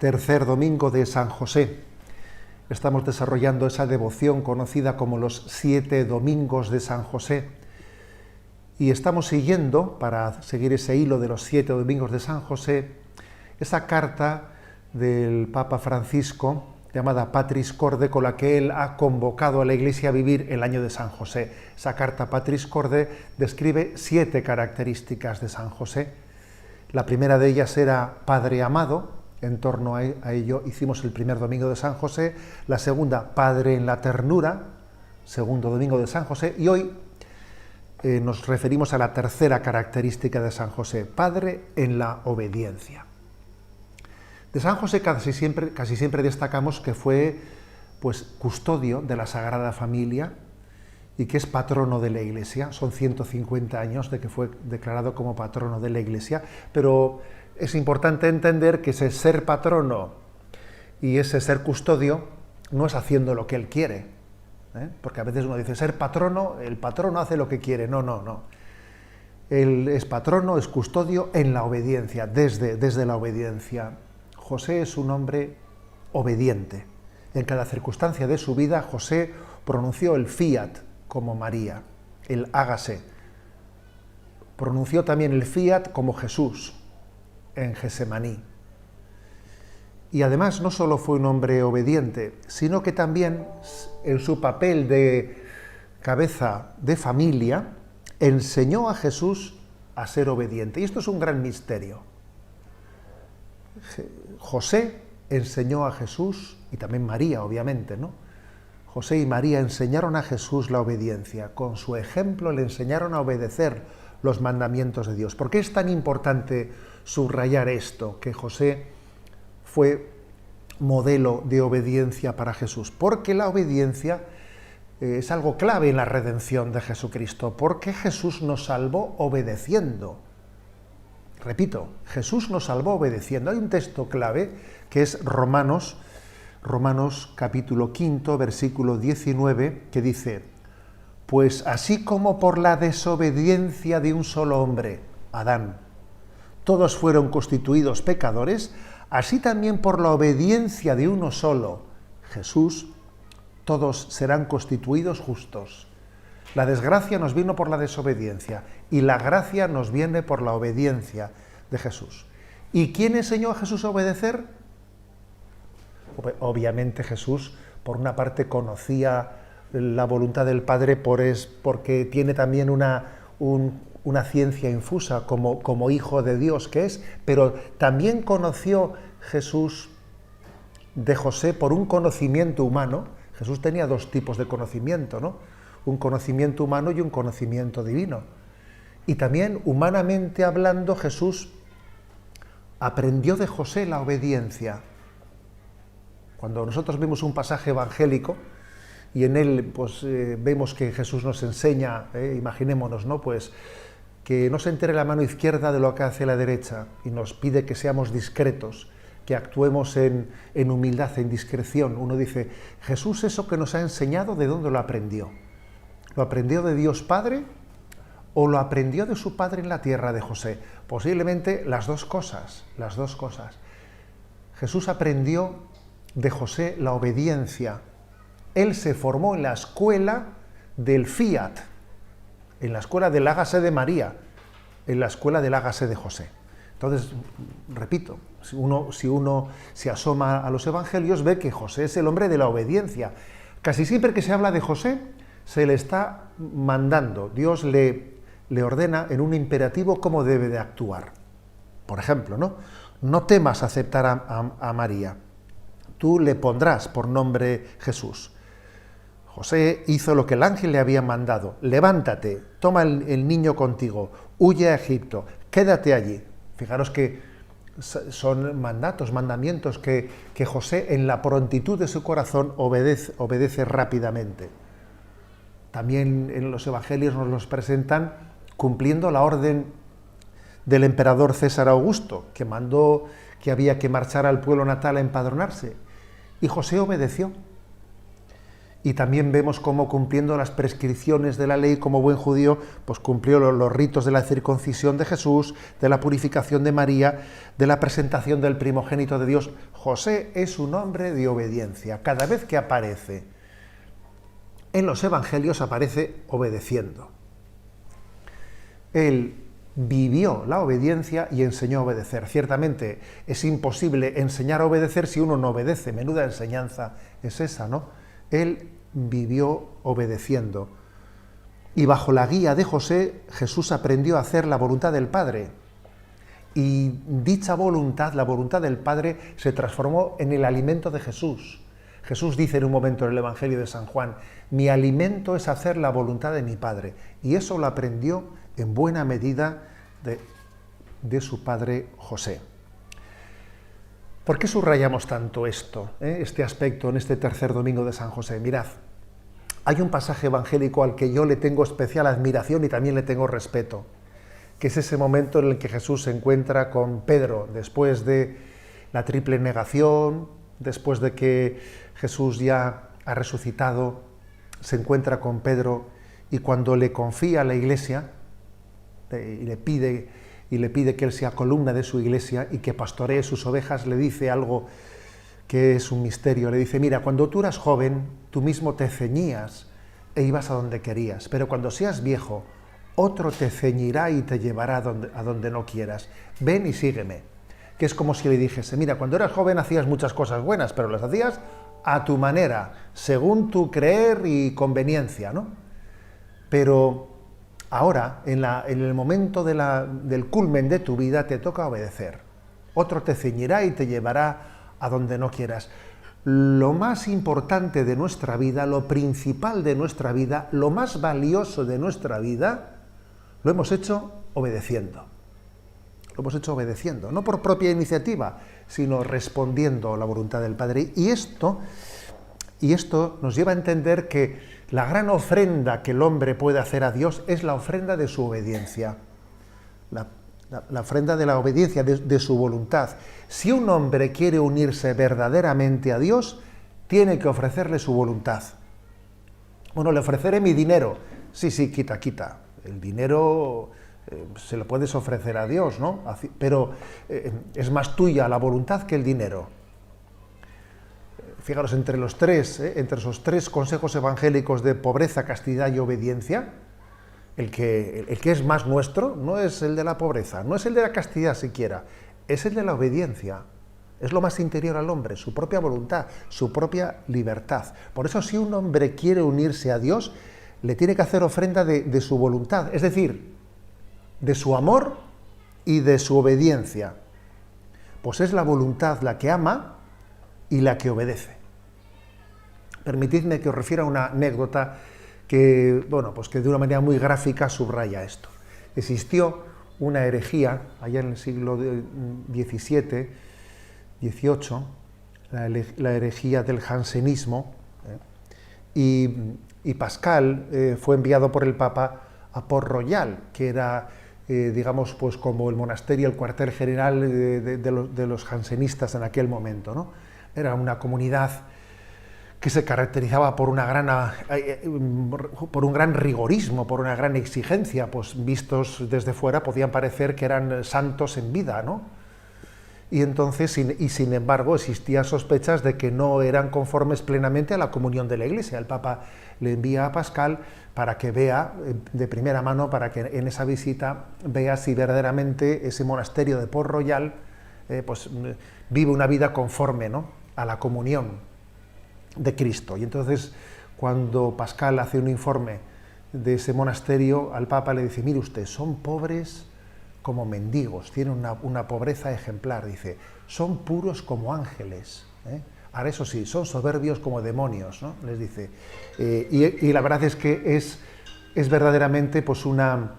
tercer domingo de San José. Estamos desarrollando esa devoción conocida como los 7 domingos de San José. Y estamos siguiendo, para seguir ese hilo de los 7 domingos de San José, esa carta del Papa Francisco, llamada Patris Corde, con la que él ha convocado a la Iglesia a vivir el año de San José. Esa carta Patris Corde describe 7 características de San José. La primera de ellas era Padre amado. En torno a ello hicimos el primer domingo de San José. La segunda, Padre en la ternura, segundo domingo de San José. Y hoy nos referimos a la tercera característica de San José, Padre en la obediencia. De San José casi siempre destacamos que fue pues, custodio de la Sagrada Familia y que es patrono de la Iglesia. Son 150 años de que fue declarado como patrono de la Iglesia, pero es importante entender que ese ser patrono y ese ser custodio no es haciendo lo que él quiere, porque a veces uno dice ser patrono, el patrono hace lo que quiere. No. Él es patrono, es custodio en la obediencia, desde la obediencia. José es un hombre obediente. En cada circunstancia de su vida, José pronunció el fiat como María, el hágase. Pronunció también el fiat como Jesús en Gesemaní. Y además no solo fue un hombre obediente, sino que también en su papel de cabeza de familia enseñó a Jesús a ser obediente. Y esto es un gran misterio. José enseñó a Jesús, y también María, obviamente, ¿no? José y María enseñaron a Jesús la obediencia. Con su ejemplo le enseñaron a obedecer los mandamientos de Dios. ¿Por qué es tan importante subrayar esto, que José fue modelo de obediencia para Jesús? Porque la obediencia es algo clave en la redención de Jesucristo, porque Jesús nos salvó obedeciendo. Repito, Jesús nos salvó obedeciendo. Hay un texto clave que es Romanos capítulo 5, versículo 19, que dice: pues así como por la desobediencia de un solo hombre, Adán, todos fueron constituidos pecadores, así también por la obediencia de uno solo, Jesús, todos serán constituidos justos. La desgracia nos vino por la desobediencia y la gracia nos viene por la obediencia de Jesús. ¿Y quién enseñó a Jesús a obedecer? Obviamente Jesús, por una parte, conocía la voluntad del Padre porque tiene también una ciencia infusa como hijo de Dios que es, pero también conoció Jesús de José por un conocimiento humano. Jesús tenía 2 tipos de conocimiento, ¿no? Un conocimiento humano y un conocimiento divino. Y también, humanamente hablando, Jesús aprendió de José la obediencia. Cuando nosotros vemos un pasaje evangélico y en él pues, vemos que Jesús nos enseña, imaginémonos, ¿no? Pues que no se entere la mano izquierda de lo que hace la derecha y nos pide que seamos discretos, que actuemos en humildad, en discreción. Uno dice, Jesús, eso que nos ha enseñado, ¿de dónde lo aprendió? ¿Lo aprendió de Dios Padre o lo aprendió de su padre en la tierra, de José? Posiblemente las dos cosas. Jesús aprendió de José la obediencia. Él se formó en la escuela del fiat, en la escuela del hágase de María, en la escuela del hágase de José. Entonces, repito, si uno se asoma a los evangelios, ve que José es el hombre de la obediencia. Casi siempre que se habla de José, se le está mandando, Dios le ordena en un imperativo cómo debe de actuar. Por ejemplo, no temas aceptar a María, tú le pondrás por nombre Jesús. José hizo lo que el ángel le había mandado: levántate, toma el niño contigo, huye a Egipto, quédate allí. Fijaros que son mandamientos que José, en la prontitud de su corazón, obedece rápidamente. También en los evangelios nos los presentan cumpliendo la orden del emperador César Augusto, que mandó que había que marchar al pueblo natal a empadronarse. Y José obedeció. Y también vemos cómo, cumpliendo las prescripciones de la ley, como buen judío, pues cumplió los ritos de la circuncisión de Jesús, de la purificación de María, de la presentación del primogénito de Dios. José es un hombre de obediencia. Cada vez que aparece en los evangelios, aparece obedeciendo. Él vivió la obediencia y enseñó a obedecer. Ciertamente es imposible enseñar a obedecer si uno no obedece. Menuda enseñanza es esa, ¿no? Él vivió obedeciendo. Y bajo la guía de José, Jesús aprendió a hacer la voluntad del Padre. Y dicha voluntad, la voluntad del Padre, se transformó en el alimento de Jesús. Jesús dice en un momento en el Evangelio de San Juan: mi alimento es hacer la voluntad de mi Padre. Y eso lo aprendió en buena medida de su padre José. ¿Por qué subrayamos tanto esto, este aspecto, en este tercer domingo de San José? Mirad, hay un pasaje evangélico al que yo le tengo especial admiración y también le tengo respeto, que es ese momento en el que Jesús se encuentra con Pedro, después de la triple negación, después de que Jesús ya ha resucitado, se encuentra con Pedro, y cuando le confía la iglesia, y le pide que él sea columna de su iglesia y que pastoree sus ovejas, le dice algo que es un misterio. Le dice: mira, cuando tú eras joven, tú mismo te ceñías e ibas a donde querías, pero cuando seas viejo, otro te ceñirá y te llevará a donde no quieras. Ven y sígueme. Que es como si le dijese: mira, cuando eras joven hacías muchas cosas buenas, pero las hacías a tu manera, según tu creer y conveniencia, ¿no? Pero ahora, en el momento del culmen de tu vida, te toca obedecer. Otro te ceñirá y te llevará a donde no quieras. Lo más importante de nuestra vida, lo principal de nuestra vida, lo más valioso de nuestra vida, lo hemos hecho obedeciendo. Lo hemos hecho obedeciendo, no por propia iniciativa, sino respondiendo a la voluntad del Padre. Y esto nos lleva a entender que la gran ofrenda que el hombre puede hacer a Dios es la ofrenda de su obediencia, la ofrenda de la obediencia, de su voluntad. Si un hombre quiere unirse verdaderamente a Dios, tiene que ofrecerle su voluntad. Bueno, le ofreceré mi dinero. Sí, quita. El dinero se lo puedes ofrecer a Dios, ¿no? Pero es más tuya la voluntad que el dinero. Fijaros, entre esos tres consejos evangélicos de pobreza, castidad y obediencia, el que es más nuestro no es el de la pobreza, no es el de la castidad siquiera, es el de la obediencia. Es lo más interior al hombre, su propia voluntad, su propia libertad. Por eso, si un hombre quiere unirse a Dios, le tiene que hacer ofrenda de su voluntad, es decir, de su amor y de su obediencia. Pues es la voluntad la que ama y la que obedece. Permitidme que os refiera a una anécdota que de una manera muy gráfica subraya esto. Existió una herejía allá en el siglo XVII, XVIII, la herejía del jansenismo, y Pascal fue enviado por el Papa a Port-Royal, que era, pues como el monasterio, el cuartel general de los jansenistas en aquel momento, ¿no? Era una comunidad que se caracterizaba por un gran rigorismo, por una gran exigencia, pues vistos desde fuera podían parecer que eran santos en vida, ¿no? Y entonces, sin embargo, existían sospechas de que no eran conformes plenamente a la comunión de la Iglesia. El Papa le envía a Pascal para que vea de primera mano, para que en esa visita vea si verdaderamente ese monasterio de Port-Royal vive una vida conforme, ¿no?, a la comunión de Cristo. Y entonces, cuando Pascal hace un informe de ese monasterio, al Papa le dice: mire usted, son pobres como mendigos, tienen una pobreza ejemplar, dice, son puros como ángeles, ahora eso sí, son soberbios como demonios, ¿no?, les dice. Y la verdad es que es verdaderamente pues una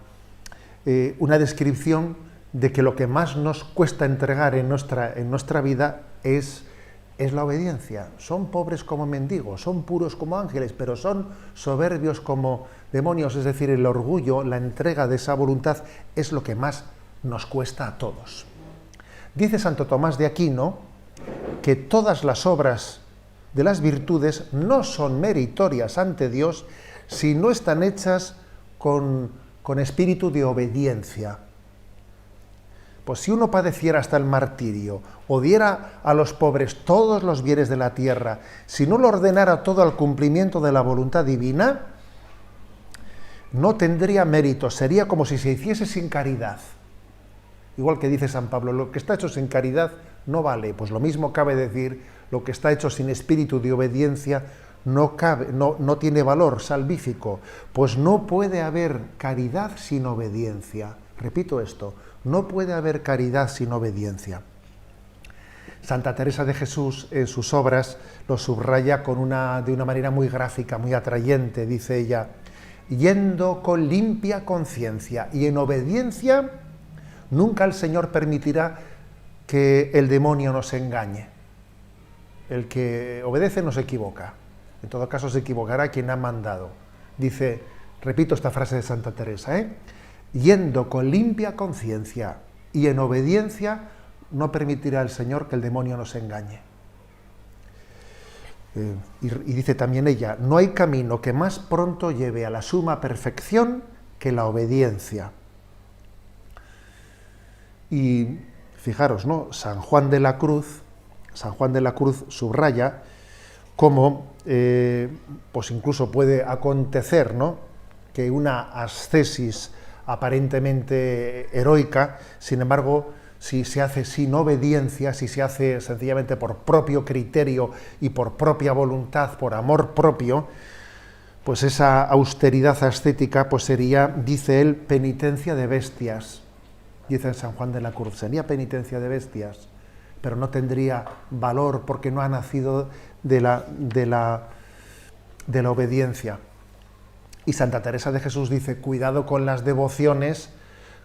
descripción de que lo que más nos cuesta entregar en nuestra vida es la obediencia. Son pobres como mendigos, son puros como ángeles, pero son soberbios como demonios, es decir, el orgullo, la entrega de esa voluntad es lo que más nos cuesta a todos. Dice Santo Tomás de Aquino que todas las obras de las virtudes no son meritorias ante Dios si no están hechas con espíritu de obediencia. Pues si uno padeciera hasta el martirio, o diera a los pobres todos los bienes de la tierra, si no lo ordenara todo al cumplimiento de la voluntad divina, no tendría mérito, sería como si se hiciese sin caridad. Igual que dice San Pablo, lo que está hecho sin caridad no vale. Pues lo mismo cabe decir, lo que está hecho sin espíritu de obediencia no tiene valor salvífico, pues no puede haber caridad sin obediencia. Repito esto, no puede haber caridad sin obediencia. Santa Teresa de Jesús en sus obras lo subraya de una manera muy gráfica, muy atrayente. Dice ella: yendo con limpia conciencia y en obediencia, nunca el Señor permitirá que el demonio nos engañe. El que obedece no se equivoca. En todo caso se equivocará quien ha mandado. Dice, repito esta frase de Santa Teresa, yendo con limpia conciencia y en obediencia, no permitirá el Señor que el demonio nos engañe. Y dice también ella, no hay camino que más pronto lleve a la suma perfección que la obediencia. Y fijaros, ¿no? San Juan de la Cruz subraya cómo pues incluso puede acontecer, ¿no?, que una ascesis aparentemente heroica, sin embargo, si se hace sin obediencia, si se hace sencillamente por propio criterio y por propia voluntad, por amor propio, pues esa austeridad ascética pues sería, dice él, penitencia de bestias. Dice San Juan de la Cruz, sería penitencia de bestias, pero no tendría valor porque no ha nacido de la obediencia. Y Santa Teresa de Jesús dice, cuidado con las devociones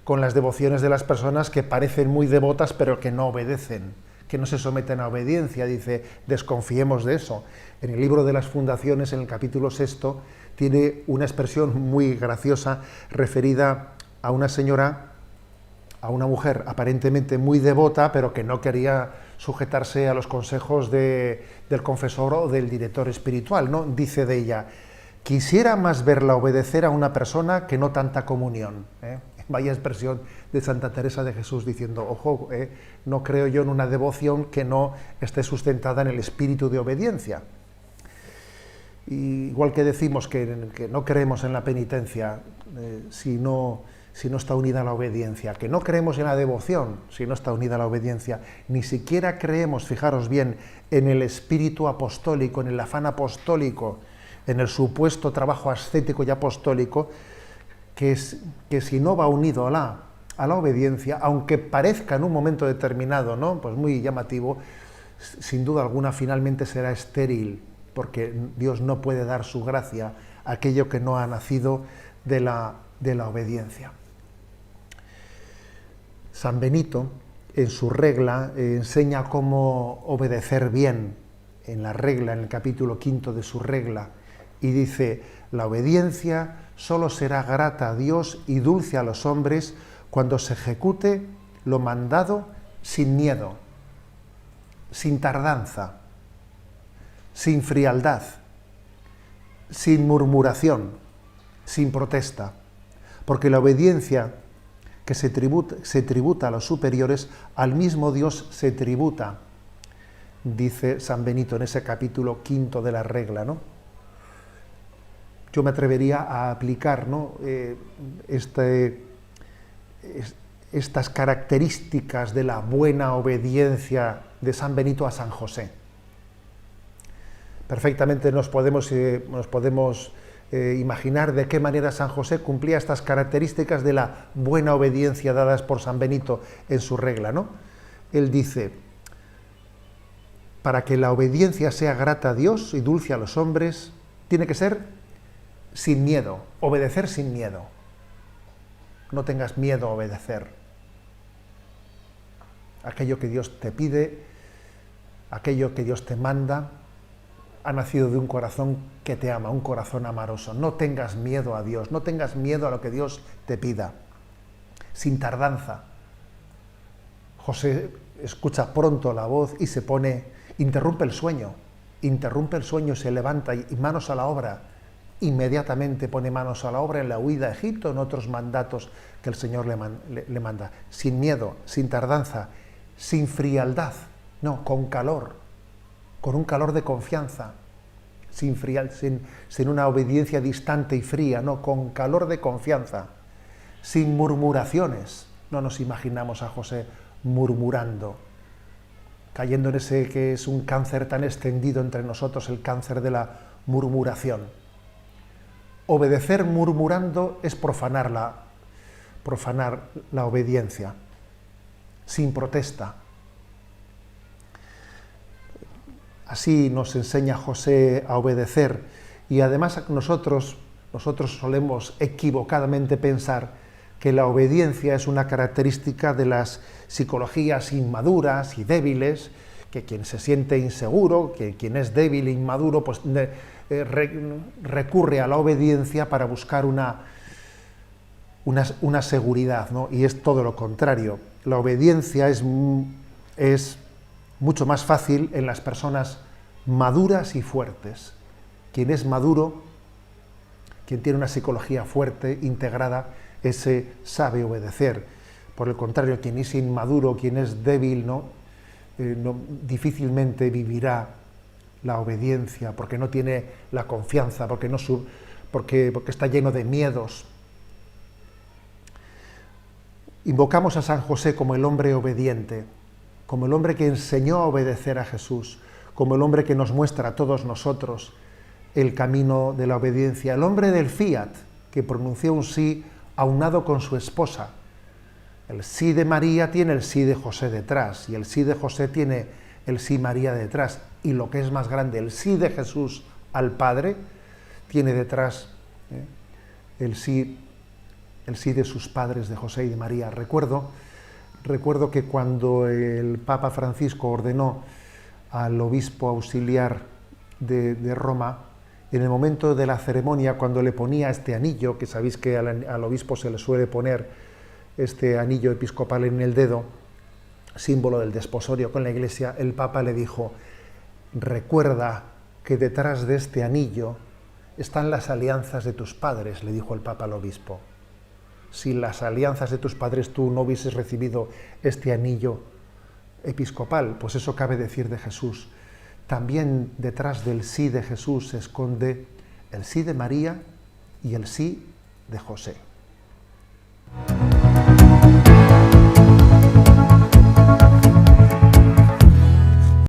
de las personas que parecen muy devotas pero que no obedecen, que no se someten a obediencia. Dice, desconfiemos de eso. En el libro de las fundaciones, en el capítulo 6, tiene una expresión muy graciosa referida a una señora, a una mujer aparentemente muy devota, pero que no quería sujetarse a los consejos del confesor o del director espiritual, ¿no? Dice de ella, quisiera más verla obedecer a una persona que no tanta comunión. Vaya expresión de Santa Teresa de Jesús diciendo, ojo, no creo yo en una devoción que no esté sustentada en el espíritu de obediencia. Y igual que decimos que no creemos en la penitencia si no está unida a la obediencia, que no creemos en la devoción si no está unida a la obediencia, ni siquiera creemos, fijaros bien, en el espíritu apostólico, en el afán apostólico, en el supuesto trabajo ascético y apostólico, que si no va unido a la obediencia, aunque parezca en un momento determinado, ¿no?, pues muy llamativo, sin duda alguna finalmente será estéril, porque Dios no puede dar su gracia a aquello que no ha nacido de la obediencia. San Benito, en su regla, enseña cómo obedecer bien, en la regla, en el capítulo 5 de su regla, y dice, la obediencia solo será grata a Dios y dulce a los hombres cuando se ejecute lo mandado sin miedo, sin tardanza, sin frialdad, sin murmuración, sin protesta, porque la obediencia que se tributa a los superiores, al mismo Dios se tributa, dice San Benito en ese capítulo 5 de la regla, ¿no? Yo me atrevería a aplicar, ¿no?, estas características de la buena obediencia de San Benito a San José. Perfectamente nos podemos imaginar de qué manera San José cumplía estas características de la buena obediencia dadas por San Benito en su regla, ¿no? Él dice, para que la obediencia sea grata a Dios y dulce a los hombres, tiene que ser sin miedo, obedecer sin miedo. No tengas miedo a obedecer. Aquello que Dios te pide, aquello que Dios te manda, ha nacido de un corazón que te ama, un corazón amoroso. No tengas miedo a Dios, no tengas miedo a lo que Dios te pida. Sin tardanza. José escucha pronto la voz y interrumpe el sueño. interrumpe el sueño, se levanta y manos a la obra. Inmediatamente pone manos a la obra en la huida a Egipto, en otros mandatos que el Señor le manda. Sin miedo, sin tardanza, sin frialdad, no, con calor, con un calor de confianza, sin una obediencia distante y fría, no, con calor de confianza, sin murmuraciones. No nos imaginamos a José murmurando, cayendo en ese que es un cáncer tan extendido entre nosotros, el cáncer de la murmuración. Obedecer murmurando es profanar la obediencia, sin protesta. Así nos enseña José a obedecer, y además nosotros solemos equivocadamente pensar que la obediencia es una característica de las psicologías inmaduras y débiles, que quien se siente inseguro, que quien es débil e inmaduro, pues recurre a la obediencia para buscar una seguridad, ¿no? Y es todo lo contrario. La obediencia es mucho más fácil en las personas maduras y fuertes. Quien es maduro, quien tiene una psicología fuerte, integrada, ese sabe obedecer. Por el contrario, quien es inmaduro, quien es débil, difícilmente vivirá la obediencia, porque no tiene la confianza, porque está lleno de miedos. Invocamos a San José como el hombre obediente, como el hombre que enseñó a obedecer a Jesús, como el hombre que nos muestra a todos nosotros el camino de la obediencia, el hombre del fiat, que pronunció un sí aunado con su esposa. El sí de María tiene el sí de José detrás, y el sí de José tiene el sí María detrás, y lo que es más grande, el sí de Jesús al Padre tiene detrás el sí de sus padres, de José y de María. Recuerdo que cuando el Papa Francisco ordenó al obispo auxiliar de Roma, en el momento de la ceremonia, cuando le ponía este anillo, que sabéis que al obispo se le suele poner este anillo episcopal en el dedo, símbolo del desposorio con la Iglesia, el Papa le dijo: recuerda que detrás de este anillo están las alianzas de tus padres, le dijo el Papa al obispo. Si las alianzas de tus padres tú no hubieses recibido este anillo episcopal, pues eso cabe decir de Jesús. También detrás del sí de Jesús se esconde el sí de María y el sí de José.